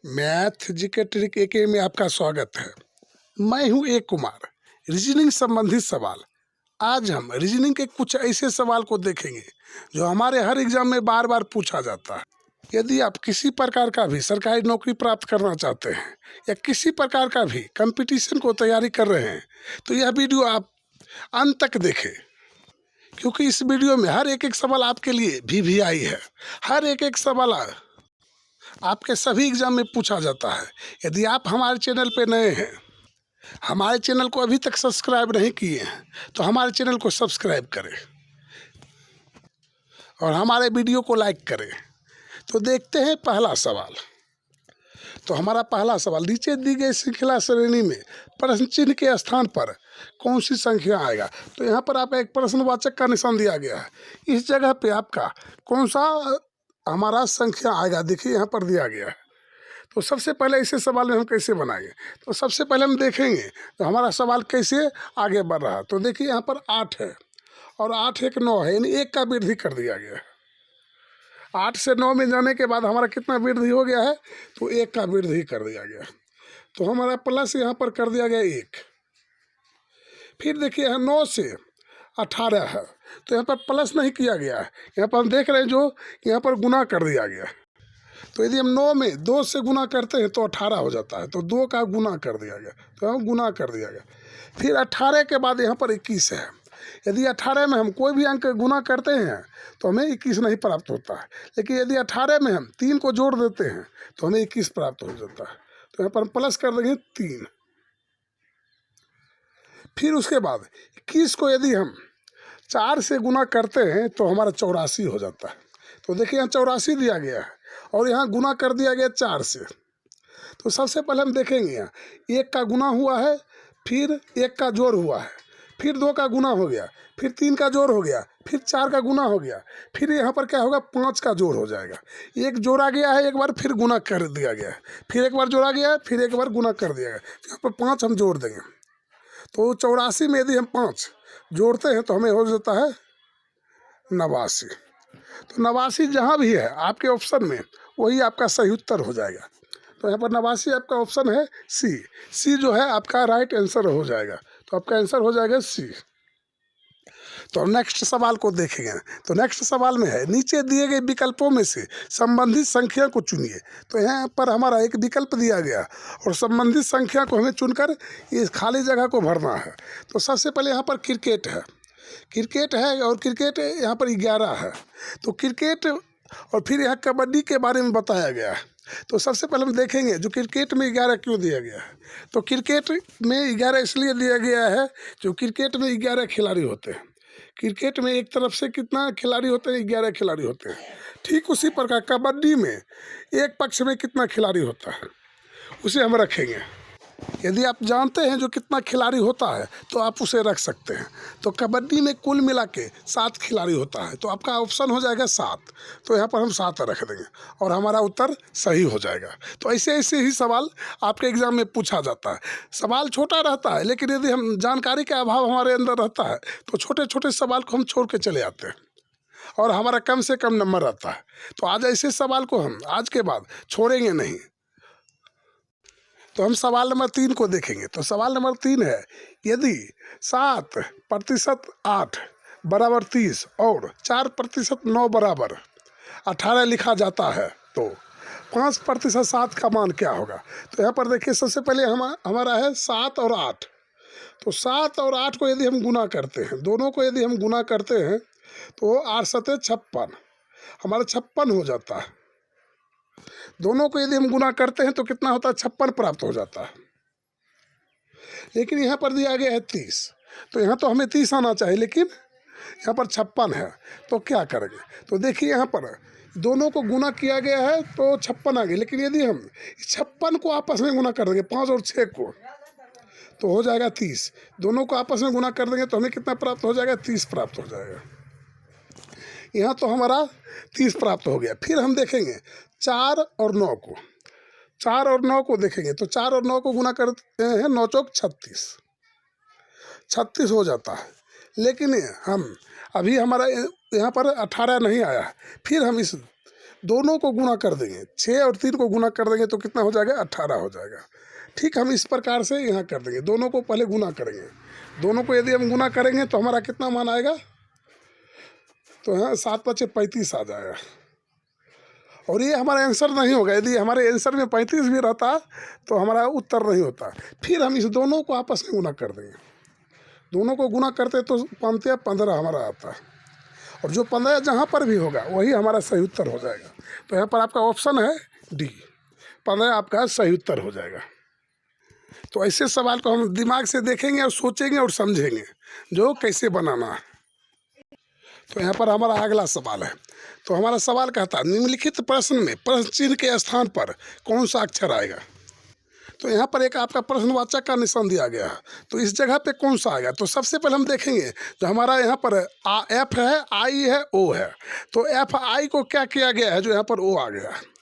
Math GK trick एके में आपका स्वागत है। मैं हूं ए कुमार। रीजनिंग संबंधित सवाल। आज हम रीजनिंग के कुछ ऐसे सवाल को देखेंगे जो हमारे हर एग्जाम में बार बार पूछा जाता है। यदि आप किसी प्रकार का भी सरकारी नौकरी प्राप्त करना चाहते हैं या किसी प्रकार का भी कंपटीशन को तैयारी कर रहे हैं तो यह वीडियो आप अंत तक देखें, क्योंकि इस वीडियो में हर एक सवाल आपके लिए वीवीआई है। हर एक सवाल आपके सभी एग्जाम में पूछा जाता है। यदि आप हमारे चैनल पर नए हैं, हमारे चैनल को अभी तक सब्सक्राइब नहीं किए हैं, तो हमारे चैनल को सब्सक्राइब करें और हमारे वीडियो को लाइक करें। तो देखते हैं पहला सवाल। तो हमारा पहला सवाल, नीचे दी गई श्रृंखला श्रेणी में प्रश्न चिन्ह के स्थान पर कौन सी संख्या आएगा। तो यहाँ पर आप एक प्रश्नवाचक का निशान दिया गया है। इस जगह पे आपका कौन सा हमारा संख्या आएगा, देखिए यहाँ पर दिया गया है। तो सबसे पहले इसे सवाल में हम कैसे बनाएंगे, तो सबसे पहले हम देखेंगे तो हमारा सवाल कैसे आगे बढ़ रहा है। तो देखिए यहाँ पर 8 है और 8 एक 9 है, यानी 1 का वृद्धि कर दिया गया है। 8 से 9 में जाने के बाद हमारा कितना वृद्धि हो गया है, तो 1 का वृद्धि कर दिया गया। तो हमारा प्लस यहाँ पर कर दिया गया 1। फिर देखिए यहाँ 9 से 18 है, तो यहाँ पर प्लस नहीं किया गया है। यहाँ पर हम देख रहे हैं जो यहाँ पर गुना कर दिया गया। तो यदि हम 9 में 2 से गुना करते हैं तो 18 हो जाता है, तो 2 का गुना कर दिया गया, तो हम गुना कर दिया गया। फिर 18 के बाद यहाँ पर 21 है। यदि 18 में हम कोई भी अंक गुना करते हैं तो हमें 21 नहीं प्राप्त होता है, लेकिन यदि 18 में हम 3 को जोड़ देते हैं तो हमें 21 प्राप्त हो जाता है। तो यहाँ पर हम प्लस कर देंगे 3। फिर उसके बाद 21 को यदि हम 4 से गुना करते हैं तो हमारा 84 हो जाता है। तो देखिए यहाँ 84 दिया गया है और यहाँ गुना कर दिया गया 4 से। तो सबसे पहले हम देखेंगे यहाँ 1 का गुना हुआ है, फिर 1 का जोड़ हुआ है, फिर 2 का गुना हो गया, फिर 3 का जोड़ हो गया, फिर 4 का गुना हो गया, फिर यहाँ पर क्या होगा 5 का जोड़ हो जाएगा। एक जोड़ा गया है एक बार, फिर गुना कर दिया गया है, फिर एक बार जोड़ा गया है, फिर एक बार गुना कर दिया गया। यहाँ पर 5 हम जोड़ देंगे। तो 84 में यदि हम 5 जोड़ते हैं तो हमें हो जाता है 89। तो 89 जहाँ भी है आपके ऑप्शन में वही आपका सही उत्तर हो जाएगा। तो यहाँ पर 89 आपका ऑप्शन है सी जो है आपका राइट आंसर हो जाएगा। तो आपका आंसर हो जाएगा सी। तो नेक्स्ट सवाल को देखेंगे। तो नेक्स्ट सवाल में है, नीचे दिए गए विकल्पों में से संबंधित संख्या को चुनिए। तो यहाँ पर हमारा एक विकल्प दिया गया और संबंधित संख्या को हमें चुनकर इस खाली जगह को भरना है। तो सबसे पहले यहाँ पर क्रिकेट है और क्रिकेट यहाँ पर 11 है। तो क्रिकेट और फिर यहाँ कबड्डी के बारे में बताया गया है। तो सबसे पहले हम देखेंगे जो क्रिकेट में 11 क्यों दिया गया है। तो क्रिकेट में 11 इसलिए दिया गया है जो क्रिकेट में 11 खिलाड़ी होते हैं। क्रिकेट में एक तरफ से कितना खिलाड़ी होते हैं, 11 खिलाड़ी होते हैं। ठीक उसी प्रकार कबड्डी में एक पक्ष में कितना खिलाड़ी होता है उसे हम रखेंगे। यदि आप जानते हैं जो कितना खिलाड़ी होता है तो आप उसे रख सकते हैं। तो कबड्डी में कुल मिला के 7 खिलाड़ी होता है, तो आपका ऑप्शन हो जाएगा 7। तो यहाँ पर हम 7 रख देंगे और हमारा उत्तर सही हो जाएगा। तो ऐसे ऐसे ही सवाल आपके एग्जाम में पूछा जाता है। सवाल छोटा रहता है, लेकिन यदि हम जानकारी का अभाव हमारे अंदर रहता है तो छोटे छोटे सवाल को हम छोड़ के चले आते हैं और हमारा कम से कम नंबर रहता है। तो आज ऐसे सवाल को हम आज के बाद छोड़ेंगे नहीं। तो हम सवाल नंबर 3 को देखेंगे। तो सवाल नंबर 3 है, यदि 7% 8 बराबर 30 और 4% 9 बराबर 18 लिखा जाता है तो 5% 7 का मान क्या होगा। तो यहाँ पर देखिए सबसे पहले हमारा है 7 और 8। तो 7 और 8 को यदि हम गुना करते हैं, दोनों को यदि हम गुना करते हैं तो 8 सते 56, हमारा 56 हो जाता है। दोनों को यदि हम गुना करते हैं तो कितना होता है, 56 प्राप्त हो जाता है। लेकिन यहाँ पर दिया गया है 30, तो यहाँ तो हमें 30 आना चाहिए, लेकिन यहाँ पर 56 है। तो क्या करेंगे, तो देखिए यहाँ पर दोनों को गुना किया गया है तो 56 आ गए, लेकिन यदि हम 56 को आपस में गुना कर देंगे 5 और 6 को तो हो जाएगा 30। दोनों को आपस में गुना कर देंगे तो हमें कितना प्राप्त हो जाएगा, 30 प्राप्त हो जाएगा। यहाँ तो हमारा 30 प्राप्त हो गया। फिर हम देखेंगे 4 और 9 को, 4 और 9 को देखेंगे। तो 4 और 9 को गुना करते हैं, 9 चौक 36 हो जाता है। लेकिन हम अभी हमारा यहाँ पर 18 नहीं आया। फिर हम इस दोनों को गुना कर देंगे, 6 और 3 को गुना कर देंगे तो कितना हो जाएगा, 18 हो जाएगा। ठीक, हम इस प्रकार से यहाँ कर देंगे, दोनों को पहले गुना करेंगे। दोनों को यदि हम गुना करेंगे तो हमारा कितना मान आएगा, तो यहाँ 7 × 5 = 35 आ जाएगा। और ये हमारा आंसर नहीं होगा, यदि हमारे आंसर में 35 भी रहता तो हमारा उत्तर नहीं होता। फिर हम इस दोनों को आपस में गुना कर देंगे, दोनों को गुना करते तो 5 × 15 हमारा आता है, और जो 15 जहाँ पर भी होगा वही हमारा सही उत्तर हो जाएगा। तो यहाँ पर आपका ऑप्शन है डी, 15 आपका सही उत्तर हो जाएगा। तो ऐसे सवाल को हम दिमाग से देखेंगे और सोचेंगे और समझेंगे जो कैसे बनाना है। तो यहाँ पर हमारा अगला सवाल है। तो हमारा सवाल कहता है, निम्नलिखित प्रश्न में प्रश्न चिन्ह के स्थान पर कौन सा अक्षर आएगा। तो यहाँ पर एक आपका प्रश्नवाचक का निशान दिया गया है, तो इस जगह पे कौन सा आएगा। तो सबसे पहले हम देखेंगे जो हमारा यहाँ पर एफ है, आई है, ओ है। तो एफ आई को क्या किया गया है, जो यहाँ पर ओ आ गया है।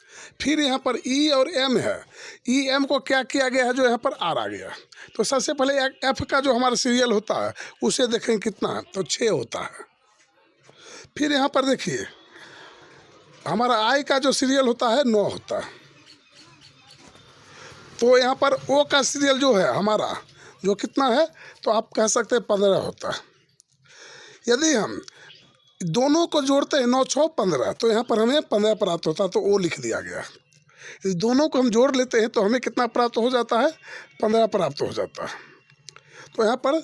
फिर यहाँ पर ई और एम है, ई एम को क्या किया गया है, जो यहाँ पर आर आ गया। तो सबसे पहले एफ का जो हमारा सीरियल होता है उसे देखेंगे कितना है, तो 6 होता है। फिर यहाँ पर देखिए हमारा आई का जो सीरियल होता है 9 होता है। तो यहाँ पर ओ का सीरियल जो है हमारा जो कितना है, तो आप कह सकते हैं 15 होता है। यदि हम दोनों को जोड़ते हैं 9 × 6 = 15, तो यहाँ पर हमें 15 प्राप्त होता है, तो ओ लिख दिया गया। इस दोनों को हम जोड़ लेते हैं तो हमें कितना प्राप्त हो जाता है, 15 प्राप्त हो जाता है। तो यहाँ पर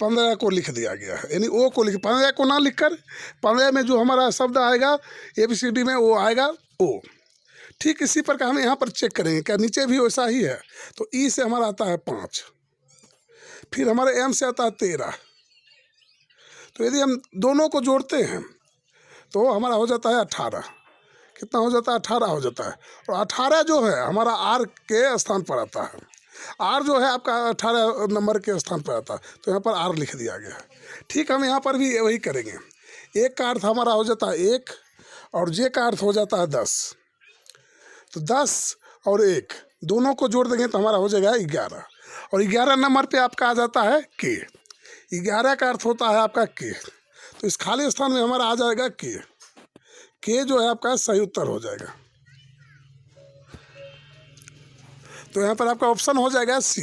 15 को लिख दिया गया है, यानी ओ को लिख, 15 को ना लिखकर 15 में जो हमारा शब्द आएगा ABCD में वो आएगा ओ। ठीक इसी प्रकार हम यहाँ पर चेक करेंगे क्या नीचे भी वैसा ही है। तो ई से हमारा आता है 5, फिर हमारे एम से आता है 13। तो यदि हम दोनों को जोड़ते हैं तो हमारा हो जाता है 18। कितना हो जाता है, 18 हो जाता है। और 18 जो है हमारा आर के स्थान पर आता है। आर जो है आपका 18 नंबर के स्थान पर आता है, तो यहाँ पर आर लिख दिया गया है। ठीक, हम यहाँ पर भी वही करेंगे। एक का अर्थ हमारा हो जाता है 1 और जे का अर्थ हो जाता है 10। तो 10 और 1 दोनों को जोड़ देंगे तो हमारा हो जाएगा 11। और 11 नंबर पे आपका आ जाता है के। 11 का अर्थ होता है आपका के, तो इस खाली स्थान में हमारा आ जाएगा के जो है आपका सही उत्तर हो जाएगा। तो यहाँ पर आपका ऑप्शन हो जाएगा सी।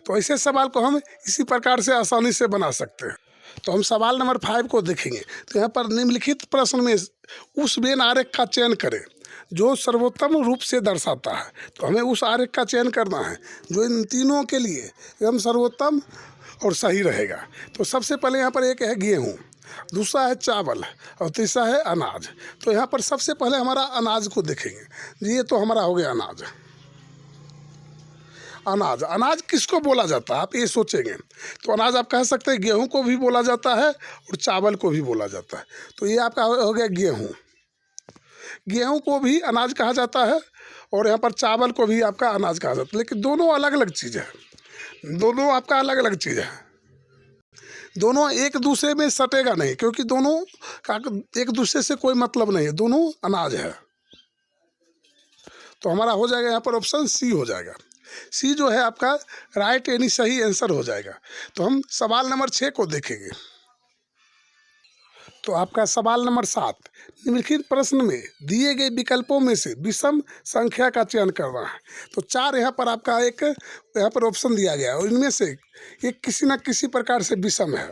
तो ऐसे सवाल को हम इसी प्रकार से आसानी से बना सकते हैं। तो हम सवाल नंबर 5 को देखेंगे। तो यहाँ पर निम्नलिखित प्रश्न में उस वेन आरेख का चयन करें जो सर्वोत्तम रूप से दर्शाता है। तो हमें उस आरेख का चयन करना है जो इन तीनों के लिए एकदम सर्वोत्तम और सही रहेगा। तो सबसे पहले यहाँ पर एक है गेहूँ, दूसरा है चावल और तीसरा है अनाज। तो यहाँ पर सबसे पहले हमारा अनाज को देखेंगे। ये तो हमारा हो गया अनाज। अनाज किसको बोला जाता है, आप ये सोचेंगे तो अनाज आप कह सकते हैं गेहूं को भी बोला जाता है और चावल को भी बोला जाता है। तो ये आपका हो गया गेहूं को भी अनाज कहा जाता है और यहाँ पर चावल को भी आपका अनाज कहा जाता है। लेकिन दोनों अलग अलग चीज़ है, दोनों आपका अलग अलग चीज़ है। दोनों एक दूसरे में सटेगा नहीं, क्योंकि दोनों का एक दूसरे से कोई मतलब नहीं है, दोनों अनाज है। तो हमारा हो जाएगा यहाँ पर ऑप्शन सी हो जाएगा। सी जो है आपका राइट यानी सही आंसर हो जाएगा। तो हम सवाल नंबर 6 को देखेंगे। तो आपका सवाल नंबर 7, निम्नलिखित प्रश्न में दिए गए विकल्पों में से विषम संख्या का चयन करना है। तो 4 यहाँ पर आपका एक यहाँ पर ऑप्शन दिया गया है और इनमें से एक किसी न किसी प्रकार से विषम है।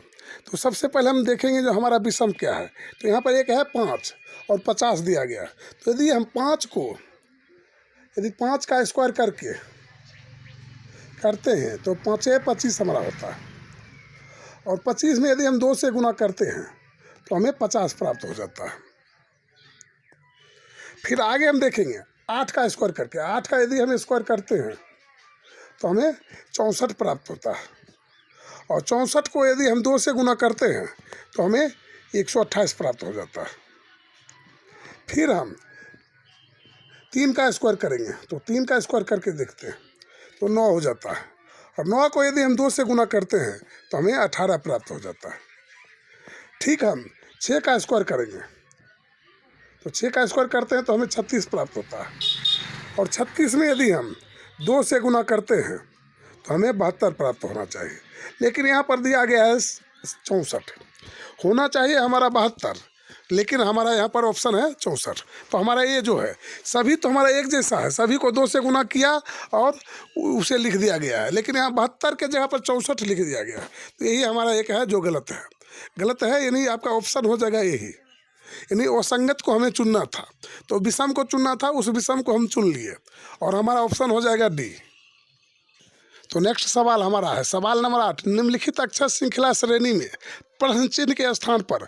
तो सबसे पहले हम देखेंगे जो हमारा विषम क्या है। तो यहाँ पर एक है 5 और 50 दिया गया। तो यदि हम 5 का स्क्वायर करते हैं तो 5 × 25 हमारा होता है। और 25 में यदि हम 2 से गुना करते हैं तो हमें 50 प्राप्त हो जाता है। फिर आगे हम देखेंगे 8 का स्क्वायर करके, 8 का यदि हम स्क्वायर करते हैं तो हमें 64 प्राप्त होता है। और 64 को यदि हम 2 से गुना करते हैं तो हमें 128 प्राप्त हो जाता है। फिर हम 3 का स्क्वायर करेंगे तो 3 का स्क्वायर करके देखते हैं तो 9 हो जाता है। और 9 को यदि हम 2 से गुना करते हैं तो हमें 18 प्राप्त हो जाता है। ठीक, हम 6 का स्क्वायर करेंगे तो 6 का स्क्वायर करते हैं तो हमें 36 प्राप्त होता है। और 36 में यदि हम 2 से गुना करते हैं तो हमें 72 प्राप्त होना चाहिए। लेकिन यहाँ पर दिया गया है 64, होना चाहिए हमारा 72, लेकिन हमारा यहाँ पर ऑप्शन है 64। तो हमारा ये जो है सभी तो हमारा एक जैसा है, सभी को 2 से गुना किया और उसे लिख दिया गया है, लेकिन यहाँ 72 के जगह पर 64 लिख दिया गया है। तो यही हमारा एक है जो गलत है, गलत है, यानी आपका ऑप्शन हो जाएगा यही, यानी असंगत को हमें चुनना था, तो विषम को चुनना था, उस विषम को हम चुन लिए और हमारा ऑप्शन हो जाएगा डी। तो नेक्स्ट सवाल हमारा है सवाल नंबर 8, निम्नलिखित अक्षर श्रृंखला श्रेणी में प्रश्न चिन्ह के स्थान पर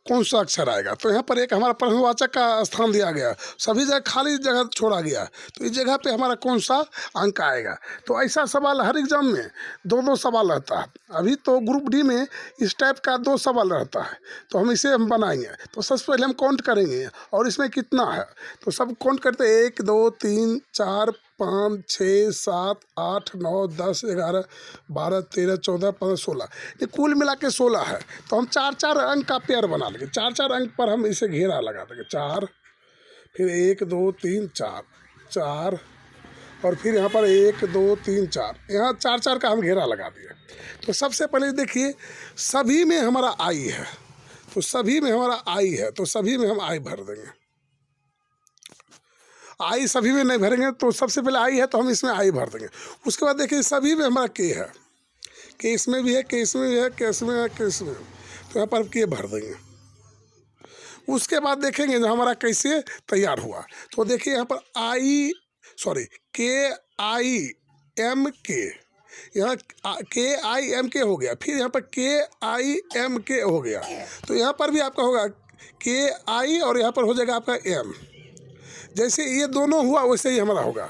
कौन सा अक्षर आएगा। तो यहाँ पर एक हमारा प्रश्नवाचक का स्थान दिया गया, सभी जगह खाली जगह छोड़ा गया, तो इस जगह पे हमारा कौन सा अंक आएगा। तो ऐसा सवाल हर एग्जाम में 2-2 सवाल रहता है। अभी तो ग्रुप डी में इस टाइप का 2 सवाल रहता है, तो हम इसे हम बनाएंगे। तो सबसे पहले हम काउंट करेंगे और इसमें कितना है, तो सब काउंट करते 1 2 3 4 5 6 7 8 9 10 11 12 13 14 15 16, ये कुल मिला के 16 है। तो हम 4-4 अंक का पेयर बना लेंगे, 4-4 अंक पर हम इसे घेरा लगा देंगे, 4, फिर 1 2 3 4 4, और फिर यहाँ पर 1 2 3 4, यहाँ 4-4 का हम घेरा लगा दिए। तो सबसे पहले देखिए सभी में हमारा आई है, तो सभी में हमारा आई है, तो सभी में हम आई भर देंगे। आई सभी में नहीं भरेंगे, तो सबसे पहले आई है तो हम इसमें आई भर देंगे। उसके बाद देखिए सभी में हमारा के है, के इसमें भी है, के इसमें भी है, के इसमें है, के इसमें, तो यहाँ पर के भर देंगे। उसके बाद देखेंगे जो हमारा कैसे तैयार हुआ, तो देखिए यहाँ पर KIM यहाँ KIMK हो गया, फिर यहाँ पर KIMK हो गया, तो यहाँ पर भी आपका होगा KI और यहाँ पर हो जाएगा आपका M। जैसे ये दोनों हुआ वैसे ही हमारा होगा,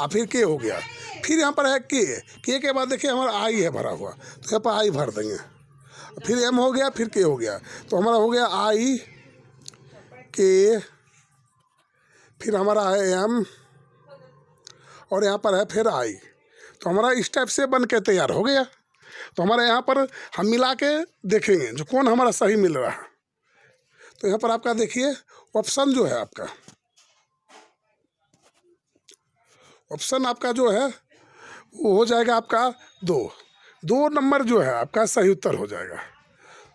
फिर के हो गया, फिर यहाँ पर है के बाद देखिए हमारा आई है भरा हुआ, तो यहाँ पर आई भर देंगे, फिर एम हो गया, फिर के हो गया, तो हमारा हो गया आई के, फिर हमारा है एम और यहाँ पर है फिर आई। तो हमारा इस टाइप से बन के तैयार हो गया। तो हमारे यहाँ पर हम मिला के देखेंगे जो कौन हमारा सही मिल रहा है। तो यहाँ पर आपका देखिए ऑप्शन जो है आपका, ऑप्शन आपका जो है वो हो जाएगा आपका 2 नंबर जो है आपका सही उत्तर हो जाएगा।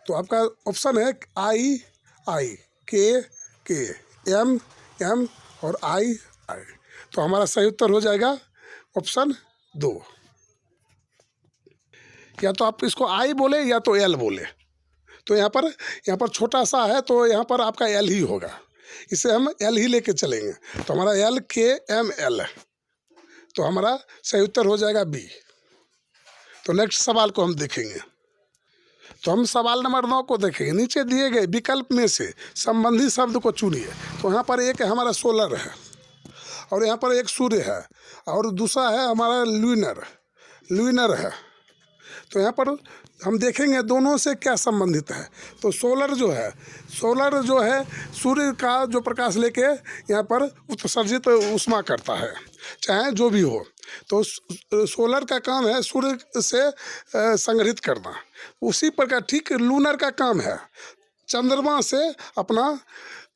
तो आपका ऑप्शन है आई के एम और आई। तो हमारा सही उत्तर हो जाएगा ऑप्शन 2। या तो आप इसको आई बोले या तो एल बोले। तो यहाँ पर छोटा सा है तो यहाँ पर आपका एल ही होगा, इसे हम एल ही लेके चलेंगे। तो हमारा LKML, तो हमारा सही उत्तर हो जाएगा बी। तो नेक्स्ट सवाल को हम देखेंगे। तो हम सवाल नंबर 9 को देखेंगे। नीचे दिए गए विकल्प में से संबंधित शब्द को चुनिए। तो यहाँ पर एक हमारा सोलर है और यहाँ पर एक सूर्य है और दूसरा है हमारा लुइनर है। तो यहाँ पर हम देखेंगे दोनों से क्या संबंधित है। तो सोलर जो है सूर्य का जो प्रकाश लेके यहाँ पर उत्सर्जित ऊष्मा करता है, चाहे जो भी हो। तो सोलर का काम है सूर्य से संग्रहित करना। उसी प्रकार ठीक लूनर का काम है चंद्रमा से अपना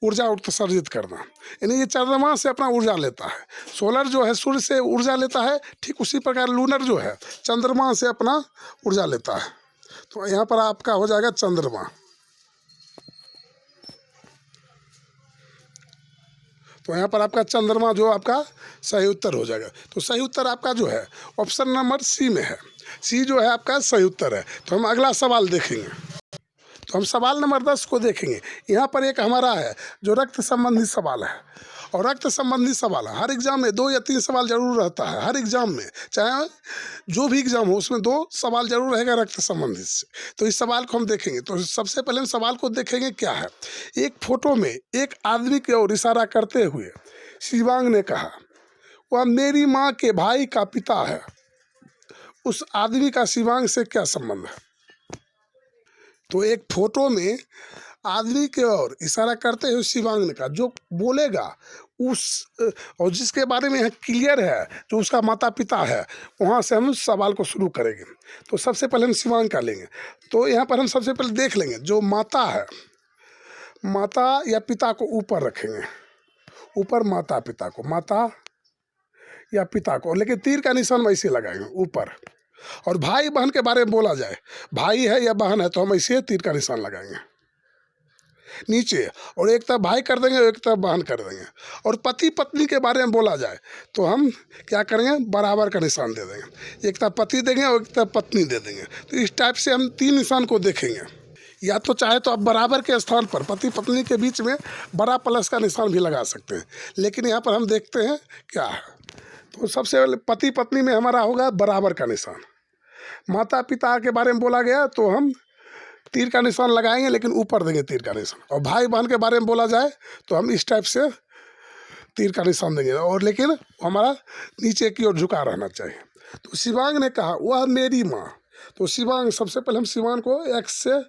ऊर्जा उत्सर्जित करना, यानी ये चंद्रमा से अपना ऊर्जा लेता है। सोलर जो है सूर्य से ऊर्जा लेता है, ठीक उसी प्रकार लूनर जो है चंद्रमा से अपना ऊर्जा लेता है। तो यहाँ पर आपका हो जाएगा चंद्रमा। तो यहाँ पर आपका चंद्रमा जो आपका सही उत्तर हो जाएगा। तो सही उत्तर आपका जो है ऑप्शन नंबर सी में है। सी जो है आपका सही उत्तर है। तो हम अगला सवाल देखेंगे। तो हम सवाल नंबर 10 को देखेंगे। यहाँ पर एक हमारा है जो रक्त संबंधी सवाल है, और रक्त संबंधी सवाल हर एग्जाम में 2 या 3 सवाल जरूर रहता है। हर एग्जाम में चाहे जो भी एग्जाम हो उसमें 2 सवाल जरूर रहेगा रक्त संबंधित से। तो इस सवाल को हम देखेंगे। तो सबसे पहले हम सवाल को देखेंगे क्या है। एक फोटो में एक आदमी की ओर इशारा करते हुए शिवांग ने कहा, वह मेरी माँ के भाई का पिता है। उस आदमी का शिवांग से क्या संबंध है। तो एक फोटो में आदमी की ओर इशारा करते हुए शिवांग ने कहा, जो बोलेगा उस और जिसके बारे में यहाँ क्लियर है जो उसका माता पिता है, वहाँ से हम सवाल को शुरू करेंगे। तो सबसे पहले हम शिवांग का लेंगे। तो यहाँ पर हम सबसे पहले देख लेंगे जो माता है, माता या पिता को ऊपर रखेंगे, ऊपर माता पिता को, माता या पिता को, लेकिन तीर का निशान वैसे लगाएंगे ऊपर। और भाई बहन के बारे में बोला जाए, भाई है या बहन है, तो हम ऐसे तीर का निशान लगाएंगे। नीचे, और एक तरफ भाई कर देंगे और एक तरफ बहन कर देंगे। और पति पत्नी के बारे में बोला जाए तो हम क्या करेंगे, बराबर का निशान दे देंगे, एक तरफ पति देंगे और एक तरफ पत्नी दे देंगे। तो इस टाइप से हम 3 निशान को देखेंगे। या तो चाहे तो आप बराबर के स्थान पर पति पत्नी के बीच में बड़ा प्लस का निशान भी लगा सकते हैं, लेकिन यहाँ पर हम देखते हैं क्या है। तो सबसे पहले पति पत्नी में हमारा होगा बराबर का निशान। माता पिता के बारे में बोला गया तो हम तीर का निशान लगाएंगे, लेकिन ऊपर देंगे तीर का निशान। और भाई बहन के बारे में बोला जाए तो हम इस टाइप से तीर का निशान देंगे, और लेकिन हमारा नीचे की ओर झुका रहना चाहिए। तो शिवांग ने कहा वह मेरी माँ। तो शिवांग, सबसे पहले हम शिवांग को एक्स से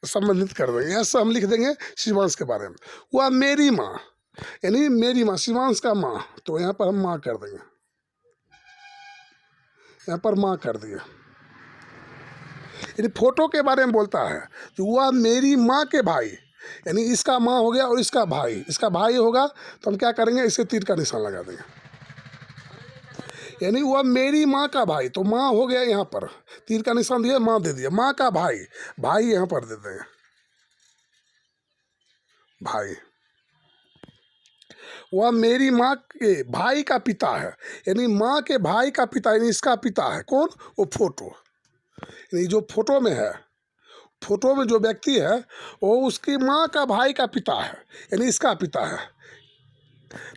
संबंधित कर देंगे, ऐसा हम लिख देंगे शिवांश के बारे में। वह मेरी माँ, यानी मेरी माँ, शिवांश का माँ। तो यहाँ पर हम माँ कर देंगे, यहाँ पर माँ कर दिए। यानी फोटो के बारे में बोलता है जो वह मेरी माँ के भाई, यानी इसका माँ हो गया और इसका भाई होगा, तो हम क्या करेंगे, इसे तीर का निशान लगा देंगे। यानी वह मेरी माँ का भाई, तो माँ हो गया, यहाँ पर तीर का निशान दिया, माँ दे दिया। माँ का भाई यहाँ पर दे देंगे, भाई। वह मेरी माँ के भाई का पिता है, यानी माँ के भाई का पिता, यानी इसका पिता है कौन, वो फोटो। यानी जो फोटो में है, फोटो में जो व्यक्ति है वो उसकी माँ का भाई का पिता है, यानी इसका पिता है।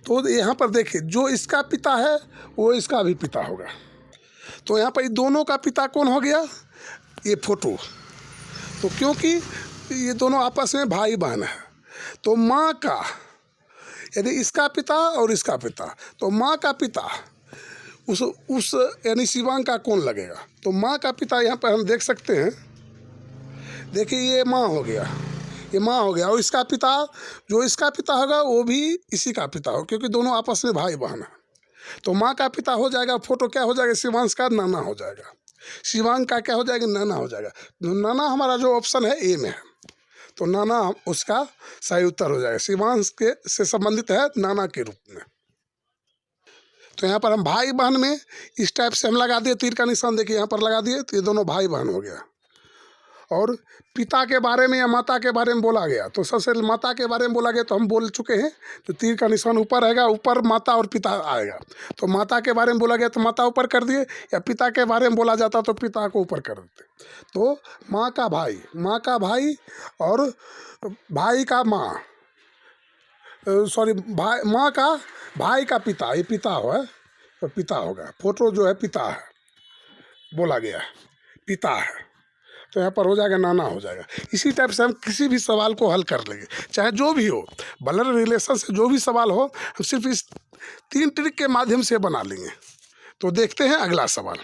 तो यहाँ पर देखिए, जो इसका पिता है वो इसका भी पिता होगा। तो यहाँ पर दोनों का पिता कौन हो गया, ये फोटो। तो क्योंकि ये दोनों आपस में भाई बहन है, तो माँ का, यानी इसका पिता और इसका पिता, तो माँ का पिता उस यानी शिवांग का कौन लगेगा। तो माँ का पिता यहाँ पर हम देख सकते हैं, देखिए ये माँ हो गया, ये माँ हो गया, और इसका पिता, जो इसका पिता होगा वो भी इसी का पिता हो, क्योंकि दोनों आपस में भाई बहन है। तो माँ का पिता हो जाएगा, फोटो क्या हो जाएगा, शिवांश का नाना हो जाएगा। शिवांग का क्या हो जाएगा, नाना हो जाएगा। नाना हमारा जो ऑप्शन है ए में है, तो नाना उसका सही उत्तर हो जाएगा। शिवांश के से संबंधित है नाना के रूप में। तो यहाँ पर हम भाई बहन में इस टाइप से हम लगा दिए तीर का निशान, देखिए यहाँ पर लगा दिए, तो ये दोनों भाई बहन हो गया। और पिता के बारे में या माता के बारे में बोला गया, तो सबसे माता के बारे में बोला गया तो हम बोल चुके हैं, तो तीर का निशान ऊपर रहेगा, ऊपर माता और पिता आएगा। तो माता के बारे में बोला गया तो माता ऊपर कर दिए, या पिता के बारे में बोला जाता तो पिता को ऊपर कर देते। तो माँ का भाई और भाई का माँ, सॉरी माँ का भाई का पिता, ये पिता हो है, तो पिता होगा। फोटो जो है पिता है, बोला गया पिता है, तो यहाँ पर हो जाएगा नाना हो जाएगा। इसी टाइप से हम किसी भी सवाल को हल कर लेंगे, चाहे जो भी हो, ब्लड रिलेशन से जो भी सवाल हो, हम सिर्फ इस 3 ट्रिक के माध्यम से बना लेंगे। तो देखते हैं अगला सवाल।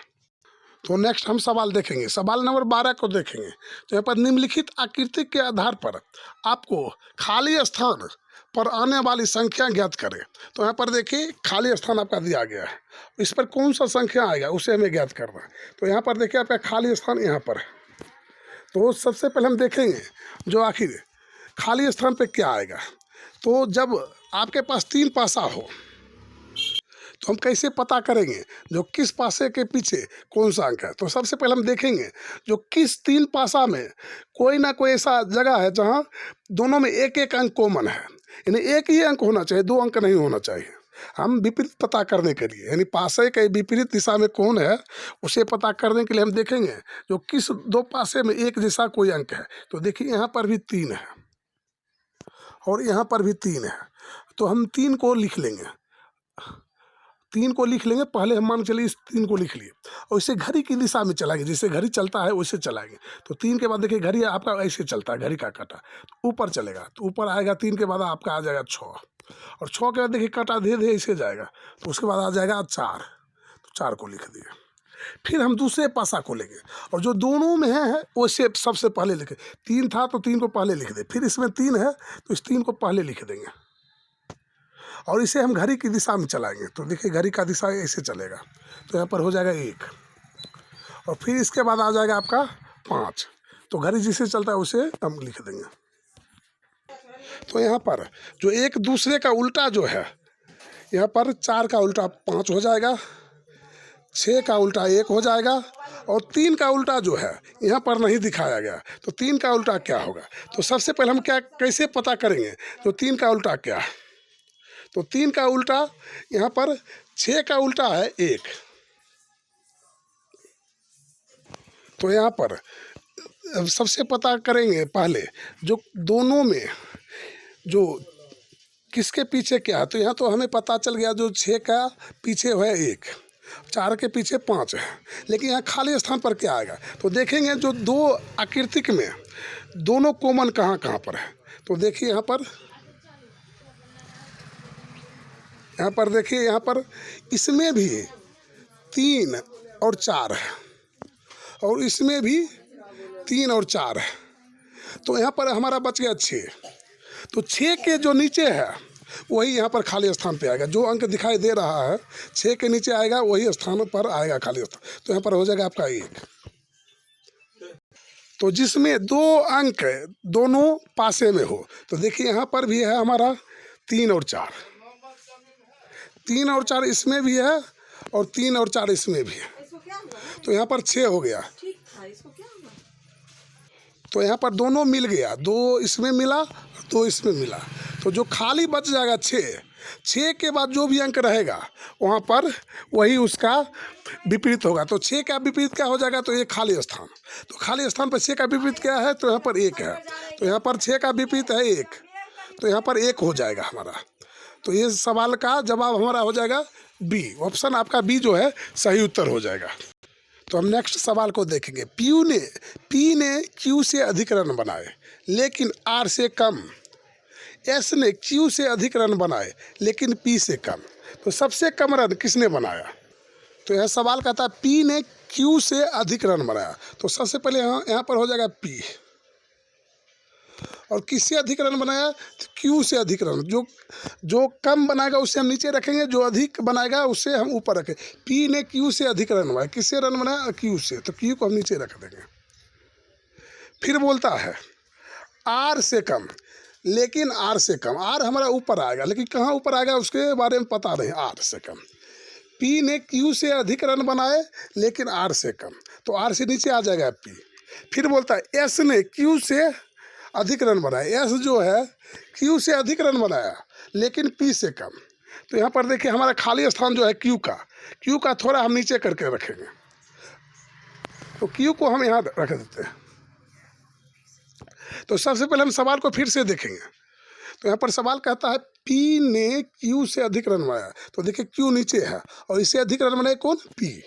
तो नेक्स्ट हम सवाल देखेंगे, सवाल नंबर 12 को देखेंगे। तो यहाँ पर निम्नलिखित आकृति के आधार पर आपको खाली स्थान पर आने वाली संख्या ज्ञात करें। तो यहाँ पर देखिए खाली स्थान आपका दिया गया है, इस पर कौन सा संख्या आएगा उसे हमें ज्ञात करना है। तो यहाँ पर देखिए आपका खाली स्थान यहाँ पर है। तो सबसे पहले हम देखेंगे जो आखिर खाली स्थान पे क्या आएगा। तो जब आपके पास 3 पासा हो तो हम कैसे पता करेंगे जो किस पासे के पीछे कौन सा अंक है। तो सबसे पहले हम देखेंगे जो किस 3 पासा में कोई ना कोई ऐसा जगह है जहाँ दोनों में एक एक अंक कॉमन है, यानी एक ही अंक होना चाहिए, 2 अंक नहीं होना चाहिए। हम विपरीत पता करने के लिए, यानी पासे के विपरीत दिशा में कौन है उसे पता करने के लिए हम देखेंगे जो किस 2 पासे में एक जैसा कोई अंक है। तो देखिए यहाँ पर भी 3 है और यहाँ पर भी 3 है, तो हम 3 को लिख लेंगे, 3 को लिख लेंगे। पहले हम मान चलिए इस 3 को लिख लिए और इसे घड़ी की दिशा में चलाएंगे, जैसे घड़ी चलता है वैसे चलाएंगे। तो 3 के बाद देखिए घड़ी आपका ऐसे चलता है, घड़ी का काटा ऊपर चलेगा, तो ऊपर आएगा 3 के बाद आपका आ जाएगा 6, और 6 के बाद देखिए काटा धीरे धीरे ऐसे जाएगा, तो उसके बाद आ जाएगा 4, तो 4 को लिख दिए। फिर हम दूसरे पासा को लेंगे और जो दोनों में है वैसे सबसे पहले लिखे। 3 था तो 3 को पहले लिख दे, फिर इसमें 3 है तो इस 3 को पहले लिख देंगे और इसे हम घड़ी की दिशा में चलाएंगे। तो देखिए घड़ी का दिशा ऐसे चलेगा, तो यहाँ पर हो जाएगा 1, और फिर इसके बाद आ जाएगा आपका 5, तो घड़ी जिसे चलता है उसे हम लिख देंगे। तो यहाँ पर जो एक दूसरे का उल्टा जो है, यहाँ पर 4 का उल्टा 5 हो जाएगा, 6 का उल्टा 1 हो जाएगा, और 3 का उल्टा जो है यहाँ पर नहीं दिखाया गया, तो 3 का उल्टा क्या होगा। तो सबसे पहले हम क्या कैसे पता करेंगे तो 3 का उल्टा क्या है। तो 3 का उल्टा यहाँ पर 6 का उल्टा है 1। तो यहाँ पर सबसे पता करेंगे पहले जो दोनों में जो किसके पीछे क्या है। तो यहाँ तो हमें पता चल गया जो 6 का पीछे है 1, 4 के पीछे 5 है, लेकिन यहाँ खाली स्थान पर क्या आएगा। तो देखेंगे जो दो आकृतिक में दोनों कॉमन कहाँ कहाँ पर है। तो देखिए यहाँ पर देखिए यहाँ पर इसमें भी 3 और 4 है, और इसमें भी 3 और 4 है। तो यहाँ पर हमारा बच गया 6। तो 6 के जो नीचे है वही यहाँ पर खाली स्थान पे आएगा। जो अंक दिखाई दे रहा है 6 के नीचे आएगा, वही स्थान पर आएगा खाली स्थान। तो यहाँ पर हो जाएगा आपका 1। तो जिसमें 2 अंक दोनों पासे में हो, तो देखिए यहाँ पर भी है हमारा 3 और 4, 3 और 4 इसमें भी है, और 3 और 4 इसमें भी है। तो यहाँ पर 6 हो गया। तो यहाँ पर दोनों मिल गया, 2 इसमें मिला, 2 इसमें मिला। तो जो खाली बच जाएगा 6 के बाद जो भी अंक रहेगा वहाँ पर वही उसका विपरीत होगा। तो 6 का विपरीत क्या हो जाएगा, तो ये खाली स्थान। तो खाली स्थान पर 6 का विपरीत क्या है, तो यहाँ पर 1 है। तो यहाँ पर 6 का विपरीत है 1, तो यहाँ पर 1 हो जाएगा हमारा। तो ये सवाल का जवाब हमारा हो जाएगा बी, ऑप्शन आपका बी जो है सही उत्तर हो जाएगा। तो हम नेक्स्ट सवाल को देखेंगे। पी ने क्यू से अधिक रन बनाए लेकिन आर से कम। एस ने क्यू से अधिक रन बनाए लेकिन पी से कम। तो सबसे कम रन किसने बनाया। तो यह सवाल कहता है पी ने क्यू से अधिक रन बनाया। तो सबसे पहले यहाँ पर हो जाएगा पी, और किससे अधिक रन बनाया, तो क्यू से अधिक रन। जो कम बनाएगा उसे हम नीचे रखेंगे, जो अधिक बनाएगा उसे हम ऊपर रखें। पी ने क्यू से अधिक रन बनाया, किससे रन बनाया, क्यू से, तो क्यू को हम नीचे रख देंगे। फिर बोलता है आर से कम, लेकिन आर से कम, आर हमारा ऊपर आएगा, लेकिन कहाँ ऊपर आएगा उसके बारे में पता नहीं। आर से कम, पी ने क्यू से अधिक रन बनाए लेकिन आर से कम, तो आर से नीचे आ जाएगा पी। फिर बोलता है एस ने क्यू से अधिक रन बनाया। एस जो है क्यू से अधिक रन बनाया लेकिन पी से कम। तो यहाँ पर देखिए हमारा खाली स्थान जो है क्यू का थोड़ा हम नीचे करके रखेंगे। तो क्यू को हम यहाँ रख देते हैं। तो सबसे पहले हम सवाल को फिर से देखेंगे। तो यहाँ पर सवाल कहता है पी ने क्यू से अधिक रन बनाया। तो देखिए क्यू नीचे है और इससे अधिक रन बनाए कौन, पी,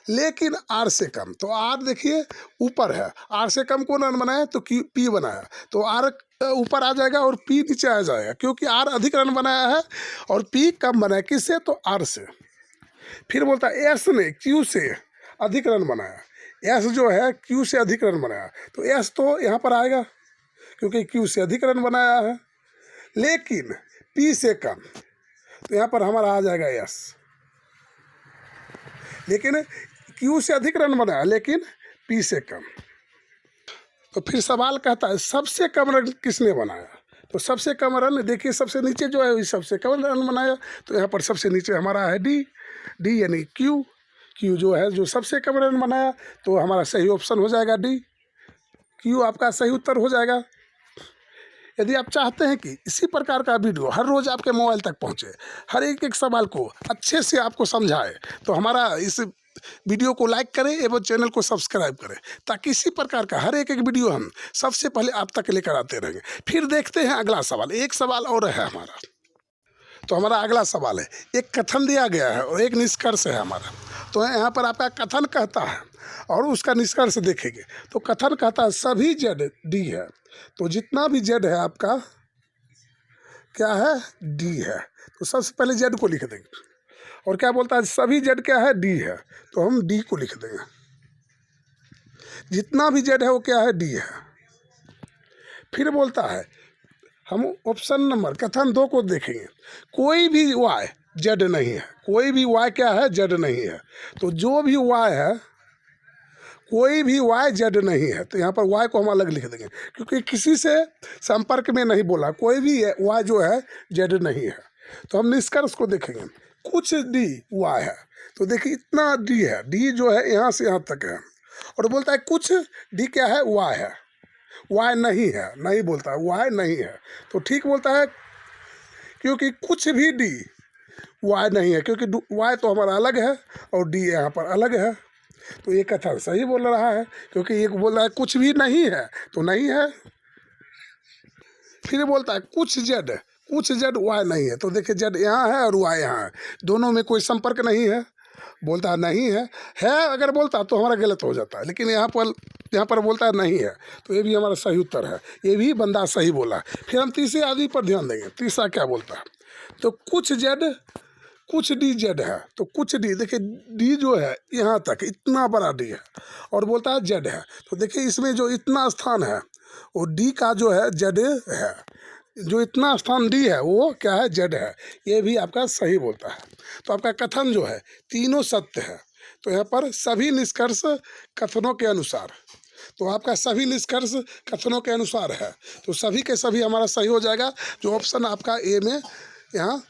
लेकिन आर से कम। तो आर देखिए ऊपर है, आर से कम कौन रन बनाया, तो क्यू, पी बनाया। तो आर ऊपर आ जाएगा और पी नीचे आ जाएगा, क्योंकि आर अधिक रन बनाया है और पी कम बनाया। किससे, तो आर से। फिर बोलता है एस ने क्यू से अधिक रन बनाया। एस जो है क्यू से अधिक रन बनाया, तो एस तो यहाँ पर आएगा क्योंकि क्यू से अधिक रन बनाया है, लेकिन पी से कम। तो यहाँ पर हमारा आ जाएगा एस। लेकिन क्यू से अधिक रन बनाया लेकिन पी से कम। तो फिर सवाल कहता है सबसे कम रन किसने बनाया। तो सबसे कम रन देखिए सबसे नीचे जो है सबसे कम रन बनाया। तो यहाँ पर सबसे नीचे हमारा है डी यानी क्यू जो है जो सबसे कम रन बनाया। तो हमारा सही ऑप्शन हो जाएगा डी, क्यू आपका सही उत्तर हो जाएगा। यदि आप चाहते हैं कि इसी प्रकार का वीडियो हर रोज़ आपके मोबाइल तक पहुंचे, हर एक सवाल को अच्छे से आपको समझाए, तो हमारा इस वीडियो को लाइक करें एवं चैनल को सब्सक्राइब करें, ताकि इसी प्रकार का हर एक वीडियो हम सबसे पहले आप तक लेकर आते रहेंगे। फिर देखते हैं अगला सवाल। एक सवाल और है हमारा। तो हमारा अगला सवाल है, एक कथन दिया गया है और एक निष्कर्ष है हमारा। तो यहाँ पर आपका कथन कहता है और उसका निष्कर्ष देखेंगे। तो कथन कहता है सभी जेड डी है। तो जितना भी जेड है आपका क्या है, डी है। तो सबसे पहले जेड को लिख देंगे। और क्या बोलता है, सभी जेड क्या है, डी है। तो हम डी को लिख देंगे। जितना भी जेड है वो क्या है, डी है। फिर बोलता है हम ऑप्शन नंबर कथन 2 को देखेंगे। कोई भी वाई जेड नहीं है। कोई भी वाई क्या है, जेड नहीं है। तो जो भी वाई है, कोई भी वाई जेड नहीं है। तो यहाँ पर वाई को हम अलग लिख देंगे, क्योंकि किसी से संपर्क में नहीं बोला। कोई भी वाई जो है जेड नहीं है। तो हम निष्कर्ष को देखेंगे। कुछ डी वाई है। तो देखिए इतना डी है, डी जो है यहाँ से यहाँ तक है, और बोलता है कुछ डी क्या है, वाई है, वाई नहीं है, नहीं बोलता है वाई नहीं है। तो ठीक बोलता है, क्योंकि कुछ भी डी वाई नहीं है, क्योंकि वाई तो हमारा अलग है और डी यहाँ पर अलग है। तो ये कथन सही बोल रहा है, क्योंकि एक बोल रहा है कुछ भी नहीं है तो नहीं है। फिर बोलता है कुछ जेड वाई नहीं है। तो देखिए जेड यहाँ है और वाई यहाँ है, दोनों में कोई संपर्क नहीं है। बोलता है नहीं है, अगर बोलता तो हमारा गलत हो जाता है, लेकिन यहाँ पर बोलता है नहीं है। तो ये भी हमारा सही उत्तर है, ये भी बंदा सही बोला। फिर हम तीसरे आदमी पर ध्यान देंगे, तीसरा क्या बोलता है। तो कुछ जेड कुछ डी जेड है। तो कुछ डी, देखिए डी जो है यहाँ तक, इतना बड़ा डी है, और बोलता है जेड है। तो देखिए इसमें जो इतना स्थान है वो डी का जो है जेड है, जो इतना स्थान डी है वो क्या है, जेड है। ये भी आपका सही बोलता है। तो आपका कथन जो है तीनों सत्य है। तो यहाँ पर सभी निष्कर्ष कथनों के अनुसार, तो आपका सभी निष्कर्ष कथनों के अनुसार है। तो सभी के सभी हमारा सही हो जाएगा, जो ऑप्शन आपका ए में यहाँ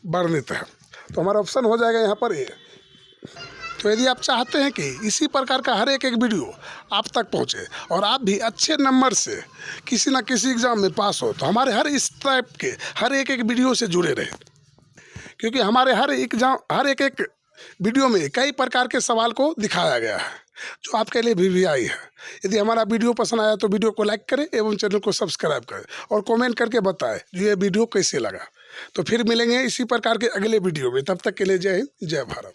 वर्णित है। तो हमारा ऑप्शन हो जाएगा यहाँ पर ए। तो यदि आप चाहते हैं कि इसी प्रकार का हर एक वीडियो आप तक पहुँचे और आप भी अच्छे नंबर से किसी न किसी एग्ज़ाम में पास हो, तो हमारे हर इस टाइप के हर एक वीडियो से जुड़े रहें, क्योंकि हमारे हर एक वीडियो में कई प्रकार के सवाल को दिखाया गया है जो आपके लिए VVI है। यदि हमारा वीडियो पसंद आया तो वीडियो को लाइक करें एवं चैनल को सब्सक्राइब करें और कमेंट करके बताएं ये वीडियो कैसे लगा। तो फिर मिलेंगे इसी प्रकार के अगले वीडियो में, तब तक के लिए जय हिंद, जय भारत।